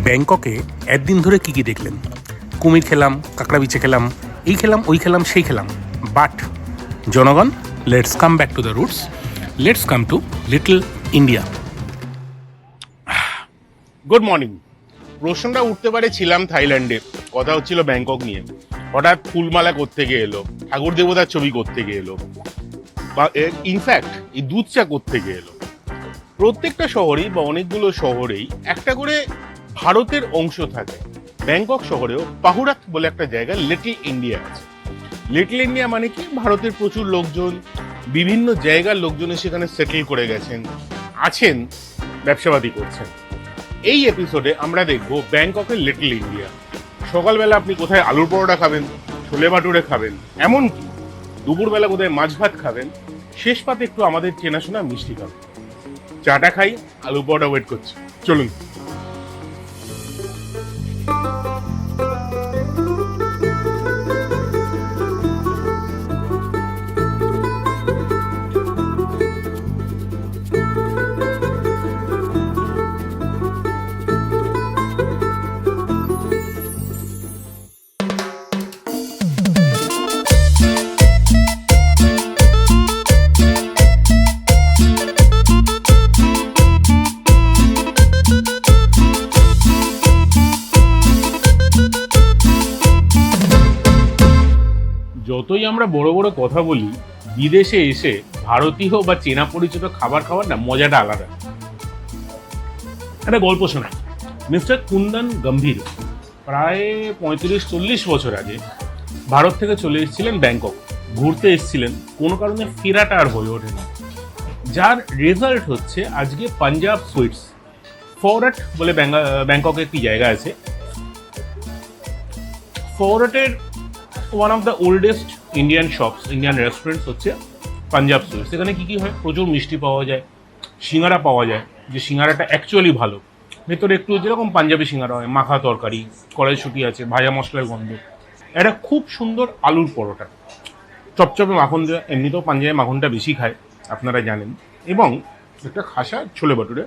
ব্যাংককে একদিন ধরে কী কী দেখলেন? কুমির খেলাম, কাঁকড়া বিছে খেলাম, এই খেলাম, ওই খেলাম, সেই খেলাম। বাট জনগণ, let's come back to the roots, let's come to little India. Good morning. প্রশ্নটা উঠতে পারে ছিলাম থাইল্যান্ডে, কথা হচ্ছিল ব্যাংকক নিয়ে, হঠাৎ ফুলমালা কোত্থেকে এলো, ঠাকুর দেবতার ছবি কোত্থেকে এলো, বা ইনফ্যাক্ট এই দুধ চা কোত্থেকে এলো। প্রত্যেকটা শহরেই বা অনেকগুলো শহরেই একটা করে ভারতের অংশ থাকে। ব্যাংকক শহরেও পাহুরাত বলে একটা জায়গা লিটল ইন্ডিয়া আছে। লিটল ইন্ডিয়া মানে কি, ভারতের প্রচুর লোকজন, বিভিন্ন জায়গার লোকজন সেখানে সেটেল করে গেছেন, আছেন, ব্যবসাবাদী করছেন। এই এপিসোডে আমরা দেখব ব্যাংককের লিটল ইন্ডিয়া। সকালবেলা আপনি কোথায় আলুর পরোটা খাবেন, ছোলে ভাটুরে খাবেন, এমনকি দুপুরবেলা কোথায় মাছ ভাত খাবেন, শেষ পাতে একটু আমাদের চেনাশোনা মিষ্টি খাবেন। চাটা খাই, আলু পরোটা ওয়েট করছে, চলুন। যতই আমরা বড় বড় কথা বলি, বিদেশে এসে ভারতীয় বা চেনা পরিচিত খাবার খাওয়ার না মজাটা আলাদা। একটা গল্প শোনাই। মিস্টার কুন্দন গম্ভীর প্রায় 35-40 বছর আগে ভারত থেকে চলে এসেছিলেন ব্যাংকক, ঘুরতে এসেছিলেন, কোনো কারণে ফেরাটা আর হয়ে ওঠেনি, যার রেজাল্ট হচ্ছে আজকে পাঞ্জাব সুইটস। ফোরট বলে ব্যাংককে একটি জায়গা আছে। ফোরটের one of the oldest Indian shops, Indian restaurants হচ্ছে পাঞ্জাব সুইটস। সেখানে কী কী হয়, প্রচুর মিষ্টি পাওয়া যায়, সিঙ্গারা পাওয়া যায়, যে সিঙ্গারাটা অ্যাকচুয়ালি ভালো, ভেতরে একটু যেরকম পাঞ্জাবি সিঙ্গারা হয়, মাখা তরকারি, কড়াইশুঁটি আছে, ভাজা মশলার গন্ধ, একটা খুব সুন্দর আলুর পরোটা, চপচপে মাখন দেওয়া, এমনিতেও পাঞ্জাবে মাখনটা বেশি খায় আপনারা জানেন, এবং একটা খাসা chole bhature.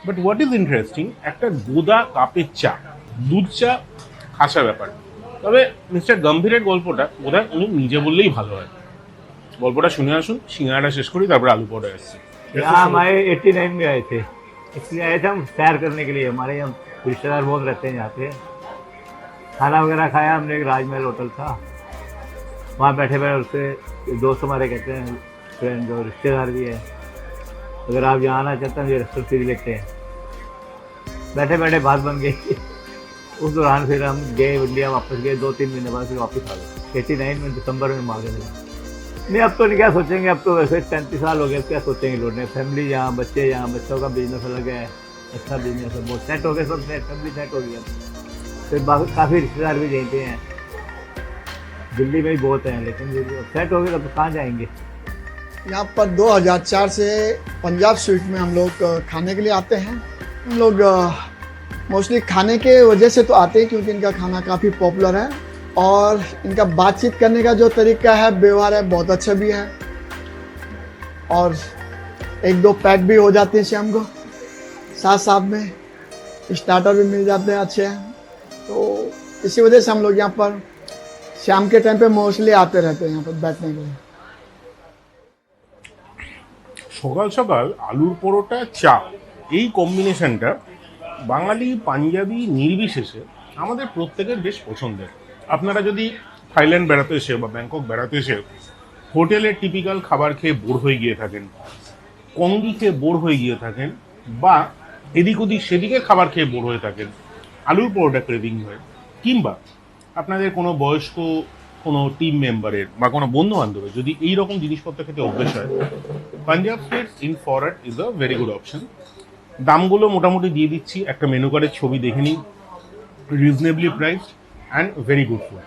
But what is interesting, একটা গোদা কাপের চা, দুধ চা, খাসা ব্যাপার। তবে মিস্টার গম্ভীরের গল্পটা বোধহয় উনি নিজে বললেই ভালো হয়। গল্পটা শুনে আসুন, সিঙ্গারাটা শেষ করি, তারপরে আলু পরোটা আসছে। यहाँ हम आए 89 में आए थे, इसलिए आए थे हम सैर करने के लिए। हमारे यहाँ रिश्तेदार बहुत रहते हैं यहाँ पे। खाना वगैरह खाया हमने, एक राजमहल होटल था, वहाँ बैठे बैठे उससे दोस्त हमारे कहते हैं, फ्रेंड और रिश्तेदार भी है, अगर आप यहाँ आना चाहते हैं ये रेस्टोरेंट सीधी लेते हैं। बैठे बैठे बात बन गई। उस दौरान फिर हम गए इंडिया, वापस गए, 2-3 महीने बाद फिर वापस आ गए। 89 में दिसंबर में मांगे थे। नहीं, अब तो नहीं, क्या सोचेंगे, अब तो वैसे 35 साल हो गए, क्या सोचेंगे लौटने। फैमिली यहाँ, बच्चे यहाँ, बच्चों का बिजनेस अलग है, अच्छा बिजनेस है, बहुत सेट हो गए, सब सेट, फैमिली सेट हो गई है। फिर काफ़ी रिश्तेदार भी यहीं पे हैं, दिल्ली में भी बहुत हैं, लेकिन सेट हो गए, अब कहाँ जाएंगे। यहाँ पर 2004 से पंजाब स्वीट में हम लोग खाने के लिए आते हैं। हम लोग मोस्टली खाने के वजह से तो आते हैं क्योंकि इनका खाना काफ़ी पॉपुलर है, और इनका बातचीत करने का जो तरीका है, व्यवहार है, बहुत अच्छा भी है, और 1-2 पैक भी हो जाते हैं शाम को, साथ साथ में स्टार्टर भी मिल जाते हैं अच्छे हैं। तो इसी वजह से हम लोग यहाँ पर शाम के टाइम पे मोस्टली आते रहते हैं यहाँ पर बैठने के लिए। সকাল সকাল আলুর পরোটা, চা, এই কম্বিনেশনটা বাঙালি পাঞ্জাবি নির্বিশেষে আমাদের প্রত্যেকের বেশ পছন্দের। আপনারা যদি থাইল্যান্ড বেড়াতে এসে বা ব্যাংকক বেড়াতে এসে হোটেলের টিপিক্যাল খাবার খেয়ে বোর হয়ে গিয়ে থাকেন, কঙ্গি খেয়ে বোর হয়ে গিয়ে থাকেন, বা এদিক ওদিক সেদিকে খাবার খেয়ে বোর হয়ে থাকেন, আলুর পরোটা ক্রেভিং হয়, কিংবা আপনাদের কোনো বয়স্ক কোনো টিম মেম্বারের বা কোনো বন্ধু বান্ধবের যদি এইরকম জিনিসপত্র খেতে অভ্যেস হয়, Punjab sweets in Fort is a very good option. দামগুলো মোটামুটি দিয়ে দিচ্ছি, একটা মেনু কার্ডের ছবি দেখে নিন, reasonably priced and very good food.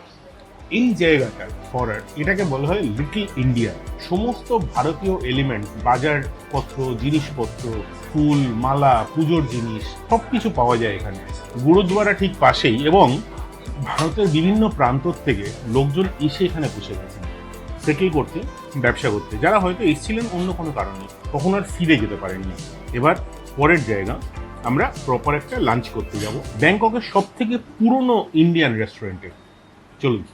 এই জায়গাটা ফরট, এটাকে বলা হয় লিটল ইন্ডিয়া। সমস্ত ভারতীয় এলিমেন্ট, বাজারপত্র, জিনিসপত্র, ফুল, মালা, পুজোর জিনিস, সব কিছু পাওয়া যায় এখানে। গুরুদ্বারা ঠিক পাশেই, এবং ভারতের বিভিন্ন প্রান্ত থেকে লোকজন এসে এখানে বসে গেছেন সেটেল করতে, ব্যবসা করতে, যারা হয়তো এসেছিলেন অন্য কোনো কারণে, কখনো আর ফিরে যেতে পারেননি। এবার পরের জায়গা আমরা প্রপার একটা লাঞ্চ করতে যাব ব্যাংককের সব থেকে পুরনো ইন্ডিয়ান রেস্টুরেন্টে। চলুন।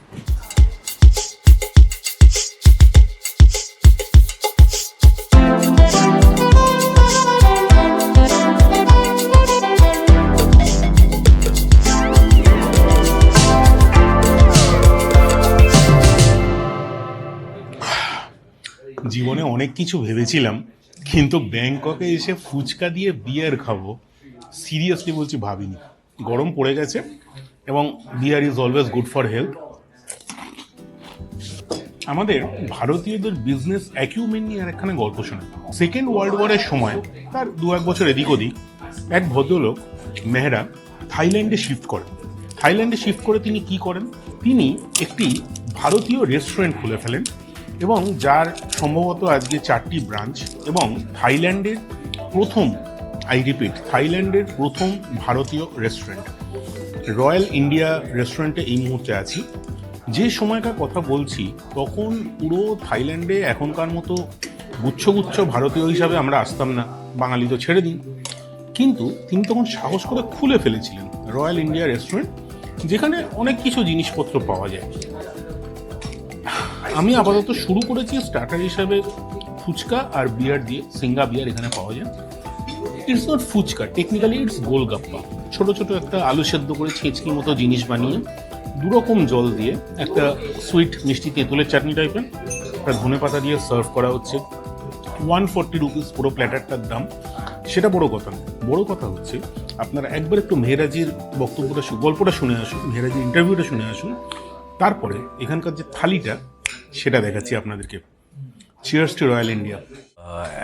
জীবনে অনেক কিছু ভেবেছিলাম, কিন্তু ব্যাংককে এসে ফুচকা দিয়ে বিয়ার খাবো সিরিয়াসলি বলছি ভাবিনি। গরম পড়ে গেছে এবং beer is always good for health. আমাদের ভারতীয়দের বিজনেস অ্যাকিউমেন্ট নিয়ে আর একখানে গল্প শোনা। সেকেন্ড ওয়ার্ল্ড ওয়ারের সময় তার 2-1 বছর এদিক ওদিক এক ভদ্রলোক মেহরা থাইল্যান্ডে শিফট করেন। থাইল্যান্ডে শিফট করে তিনি কি করেন, তিনি একটি ভারতীয় রেস্টুরেন্ট খুলে ফেলেন এবং যার সম্ভবত আজকে 4টি ব্রাঞ্চ, এবং থাইল্যান্ডের প্রথম, আই রিপিট, থাইল্যান্ডের প্রথম ভারতীয় রেস্টুরেন্ট। রয়্যাল ইন্ডিয়া রেস্টুরেন্টে এই মুহূর্তে আছি। যে সময়কার কথা বলছি তখন পুরো থাইল্যান্ডে এখনকার মতো গুচ্ছ গুচ্ছ ভারতীয় হিসাবে আমরা আসতাম না, বাঙালি তো ছেড়ে দিন। কিন্তু তিনি তখন সাহস করে খুলে ফেলেছিলেন রয়্যাল ইন্ডিয়া রেস্টুরেন্ট, যেখানে অনেক কিছু জিনিসপত্র পাওয়া যায়। আমি আপাতত শুরু করেছি স্টার্টার হিসাবে ফুচকা আর বিয়ার দিয়ে। সিঙ্গা বিয়ার এখানে পাওয়া যায়। It's not phuchka, technically it's golgappa. ছোট ছোট একটা আলু সেদ্ধ করে ছেঁচকির মতো জিনিস বানিয়ে 2 রকম জল দিয়ে একটা সুইট মিষ্টি তেঁতুলের চাটনি টাইপের একটা ধনে পাতা দিয়ে সার্ভ করা হচ্ছে। 140 রুপিস পুরো প্ল্যাটারটার দাম। সেটা বড় কথা না, বড় কথা হচ্ছে আপনারা একবার একটু মেহরাজির বক্তব্যটা, গল্পটা শুনে আসুন, মেহরাজির ইন্টারভিউটা শুনে আসুন, তারপরে এখানকার যে থালিটা সেটা দেখাচ্ছি আপনাদেরকে। Cheers to royal India.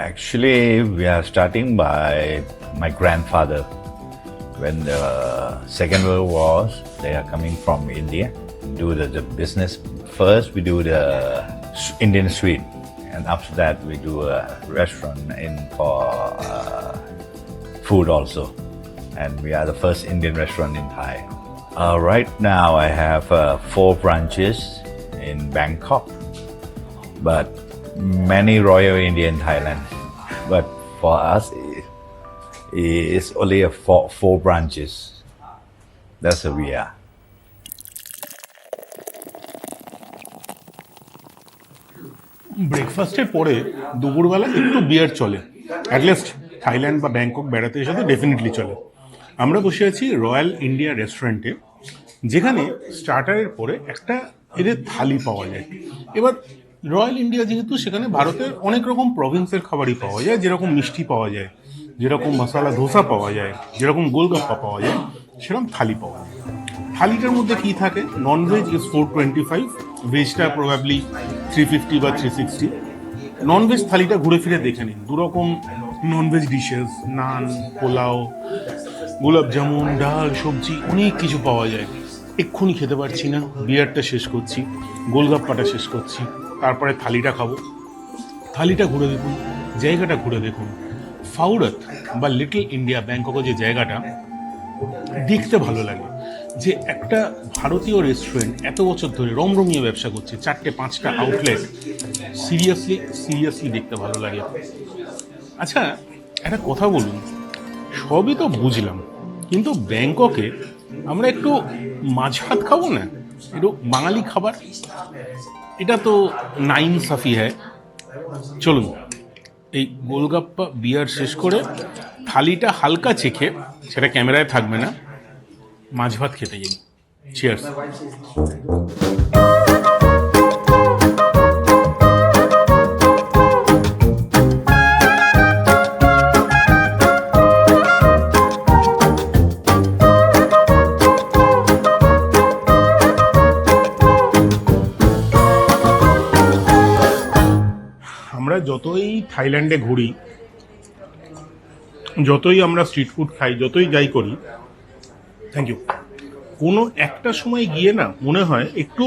Actually, we are starting by my grandfather. When the Second World War, they are coming from India. Do the business first. We do the Indian suite, and after that we do a restaurant for food also. And we are the first Indian restaurant in Thai. Right now, I have 4 branches in Bangkok, but many Royal India in Thailand. But for us, it's only a 4 branches. That's where we are. ব্রেকফাস্টের পরে দুপুরবেলা একটু বিয়ার চলে, at least Thailand বা Bangkok বেড়াতে এসে তো definitely চলে। আমরা বসে আছি রয়্যাল ইন্ডিয়া রেস্টুরেন্টে, যেখানে স্টার্টারের পরে একটা এদের থালি পাওয়া যায়। এবার রয়্যাল ইন্ডিয়া যেহেতু, সেখানে ভারতের অনেক রকম প্রভিন্সের খাবারই পাওয়া যায়, যেরকম মিষ্টি পাওয়া যায়, যেরকম মশলা ধোসা পাওয়া যায়, যেরকম গোলগাপ্পা পাওয়া যায়, সেরকম থালি পাওয়া যায়। থালিটার মধ্যে কি থাকে? ননভেজ ইজ 425, ভেজটা প্রবাবলি 350 বা 360। ননভেজ থালিটা ঘুরে ফিরে দেখে নিন, 2 রকম ননভেজ ডিশেস, নান, পোলাও, গোলাপ জামুন, ডাল, সবজি, অনেক কিছু পাওয়া যায়। এক্ষুনি খেতে পারছি না, বিয়ারটা শেষ করছি, গোলগাপ্পাটা শেষ করছি, তারপরে থালিটা খাবো। থালিটা ঘুরে দেখুন, জায়গাটা ঘুরে দেখুন। ফাউরাত বা লিটল ইন্ডিয়া ব্যাংককে যে জায়গাটা দেখতে ভালো লাগে, যে একটা ভারতীয় রেস্টুরেন্ট এত বছর ধরে রমরমিয়ে ব্যবসা করছে, 4-5টা আউটলেট, সিরিয়াসলি দেখতে ভালো লাগে। আচ্ছা, একটা কথা বলুন, সবই তো বুঝলাম, কিন্তু ব্যাংককে আমরা একটু মাছ ভাত খাবো না? একটু বাঙালি খাবার, এটা তো নাইনসাফি হ্যায়। চলুন, এই গোলগাপ্পা বিয়ার শেষ করে থালিটা হালকা চেখে, সেটা ক্যামেরায় থাকবে না, মাছ ভাত খেতে যাই। চিয়ার্স। আমরা যতই থাইল্যান্ডে ঘুরি, যতই আমরা স্ট্রিট ফুড খাই, যতই যাই করি, থ্যাংক ইউ, কোনো একটা সময় গিয়ে না মনে হয় একটু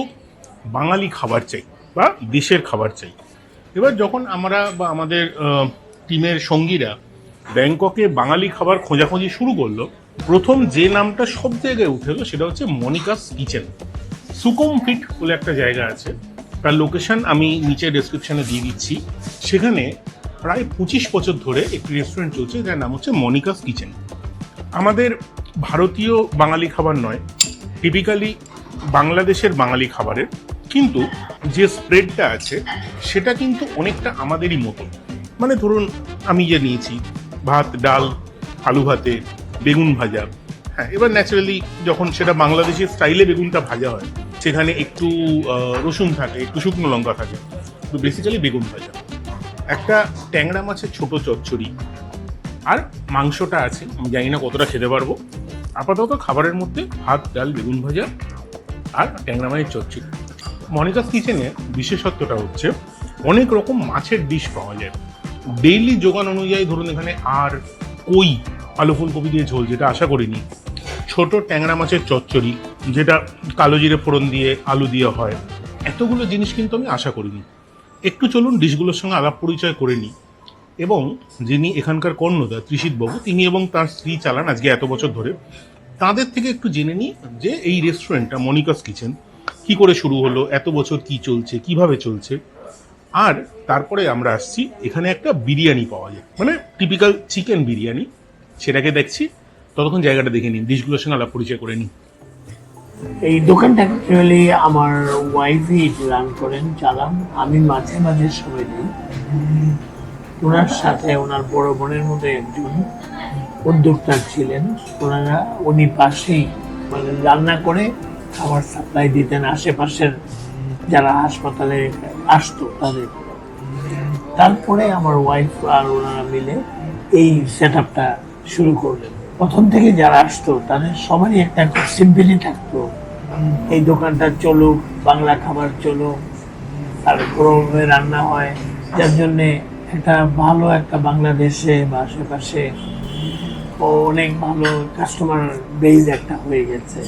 বাঙালি খাবার চাই বা দেশের খাবার চাই। এবার যখন আমরা বা আমাদের টিমের সঙ্গীরা ব্যাংককে বাঙালি খাবার খোঁজাখুঁজি শুরু করলো, প্রথম যে নামটা সব জায়গায় উঠে এলো সেটা হচ্ছে মনিকাস কিচেন। সুকুমফিট বলে একটা জায়গা আছে, তার লোকেশন আমি নিচে ডেসক্রিপশনে দিয়ে দিচ্ছি। সেখানে প্রায় 25 বছর ধরে একটি রেস্টুরেন্ট চলছে, যার নাম হচ্ছে মনিকাস কিচেন। আমাদের ভারতীয় বাঙালি খাবার নয়, টিপিক্যালি বাংলাদেশের বাঙালি খাবারের, কিন্তু যে স্প্রেডটা আছে সেটা কিন্তু অনেকটা আমাদেরই মতো। মানে ধরুন আমি যে নিয়েছি ভাত, ডাল, আলু ভাতে, বেগুন ভাজা। হ্যাঁ, এবার ন্যাচারালি যখন সেটা বাংলাদেশি স্টাইলে বেগুনটা ভাজা হয়, সেখানে একটু রসুন থাকে, একটু শুকনো লঙ্কা থাকে, তো বেসিক্যালি বেগুন ভাজা। একটা ট্যাংরা মাছের ছোট চচ্চড়ি, আর মাংসটা আছে, আমি জানি না কতটা খেতে পারবো। আপাতত খাবারের মধ্যে ভাত, ডাল, বেগুন ভাজা আর ট্যাংরা মাছের চচ্চড়ি। মনিকাস কিচেনে বিশেষত্বটা হচ্ছে অনেক রকম মাছের ডিশ পাওয়া যায় ডেইলি যোগান অনুযায়ী। ধরুন এখানে আর কই আলু ফুলকপি দিয়ে ঝোল, যেটা আশা করিনি, ছোট ট্যাংরা মাছের চচ্চড়ি, যেটা কালো জিরে ফোড়ন দিয়ে আলু দিয়ে হয়, এতগুলো জিনিস কিন্তু আমি আশা করিনি। একটু চলুন ডিশগুলোর সঙ্গে আলাপ পরিচয় করে নিই, এবং যিনি এখানকার কর্ণধার ত্রিশিতবাবু, তিনি এবং তার স্ত্রী চালান আজকে এত বছর ধরে, তাদের থেকে একটু জেনে নিই যে এই রেস্টুরেন্টটা মনিকাস কিচেন কি করে শুরু হলো, এত বছর কি চলছে, কিভাবে চলছে। আর তারপরে আমরা আসছি, এখানে একটা বিরিয়ানি পাওয়া যায়, মানে টিপিক্যাল চিকেন বিরিয়ানি, সেটাকে দেখছি। ততক্ষণ জায়গাটা দেখে নিন, ডিশগুলোর সঙ্গে আলাপ পরিচয় করে নিই। এই দোকানটা অ্যাকচুয়ালি আমার ওয়াইফই রান করেন, চালান, আমি মাঝে মাঝে সময় দিই। ওনার সাথে ওনার বড় বোনের মধ্যে একজন উদ্যোক্তা ছিলেন, উনি পাশেই মানে রান্না করে খাবার সাপ্লাই দিতেন আশেপাশের যারা হাসপাতালে আসতো তাদের। তারপরে আমার ওয়াইফ আর ওনারা মিলে এই সেট আপটা শুরু করলেন। প্রথম থেকে যারা আসতো তাদের সবারই একটা খুব সিম্পলি থাকতো, এই দোকানটা চলুক, বাংলা খাবার চলুক, আর গরমে রান্না হয়, যার জন্যে একটা ভালো একটা বাংলাদেশে বা আশেপাশে অনেক ভালো কাস্টমার বেজ একটা হয়ে গেছে।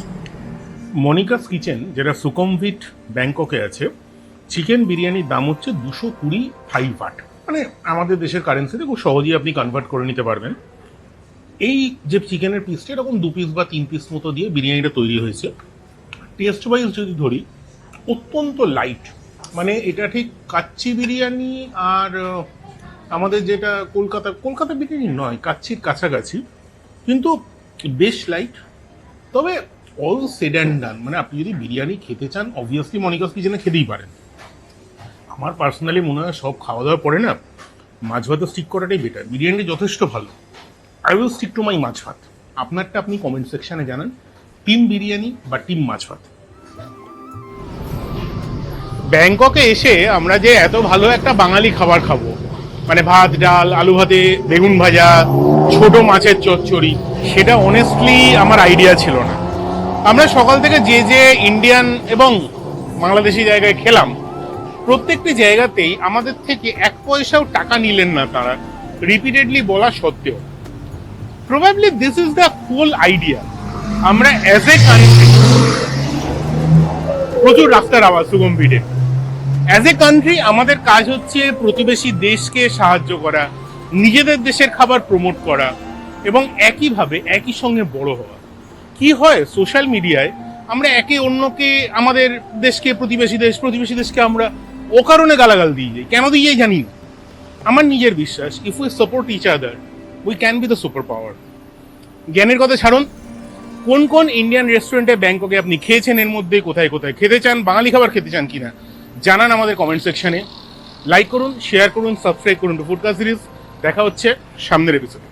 মনিকাস কিচেন যেটা সুকমভিট ব্যাংককে আছে, চিকেন বিরিয়ানির দাম হচ্ছে 225 বাট, মানে আমাদের দেশের কারেন্সিতে খুব সহজেই আপনি কনভার্ট করে নিতে পারবেন। এই যে চিকেনের পিসটা, এরকম 2 পিস বা 3 পিস মতো দিয়ে বিরিয়ানিটা তৈরি হয়েছে। টেস্ট ওয়াইজ যদি ধরি, অত্যন্ত লাইট, মানে এটা ঠিক কাচ্চি বিরিয়ানি আর আমাদের যেটা কলকাতা বিরিয়ানি নয়, কাচ্চির কাছাকাছি, কিন্তু বেশ লাইট। তবে অল সেড অ্যান্ড ডান, মানে আপনি যদি বিরিয়ানি খেতে চান, অবভিয়াসলি মনিকাস কিচেনে খেতেই পারেন। আমার পার্সোনালি মনে হয় সব খাওয়া দাওয়ার পরে না মাছ ভাতে স্টিক করাটাই বেটার। বিরিয়ানি যথেষ্ট ভালো, I will stick to my maach bhaat. আপনারটা আপনি কমেন্ট সেকশনে জানান, টিম বিরিয়ানি বা টিম মাছ ভাত। ব্যাংককে এসে আমরা যে এত ভালো একটা বাঙালি খাবার খাবো, মানে ভাত, ডাল, আলু ভাতে, বেগুন ভাজা, ছোট মাছের চচ্চড়ি, সেটা অনেস্টলি আমার আইডিয়া ছিল না। আমরা সকাল থেকে যে যে ইন্ডিয়ান এবং বাংলাদেশি জায়গায় খেলাম, প্রত্যেকটি জায়গাতেই আমাদের থেকে 1 পয়সাও টাকা নিলেন না তারা, রিপিটেডলি বলা সত্ত্বেও। Probably this is the whole idea. আমরা অ্যাজ এ কান্ট্রি, প্রচুর রাস্তার আওয়াজ সুগম্ভিটে, অ্যাজ এ কান্ট্রি আমাদের কাজ হচ্ছে প্রতিবেশী দেশকে সাহায্য করা, নিজেদের দেশের খাবার প্রমোট করা, এবং একইভাবে একই সঙ্গে বড় হওয়া। কি হয় সোশ্যাল মিডিয়ায় আমরা একে অন্যকে, আমাদের দেশকে প্রতিবেশী দেশকে আমরা অকারণে গালাগাল দিয়ে যাই। কেন দিয়ে যাই জানি না। আমার নিজের বিশ্বাস, if we support each other, we can be the super power. জ্ঞানের কথা ছাড়ুন, কোন কোন ইন্ডিয়ান রেস্টুরেন্টে ব্যাংককে আপনি খেয়েছেন, এর মধ্যে কোথায় কোথায় খেতে চান, বাঙালি খাবার খেতে চান কিনা জানান আমাদের কমেন্ট সেকশনে। লাইক করুন, শেয়ার করুন, সাবস্ক্রাইব করুন টু ফুডকাস্ট সিরিজ। দেখা হচ্ছে সামনের এপিসোডে।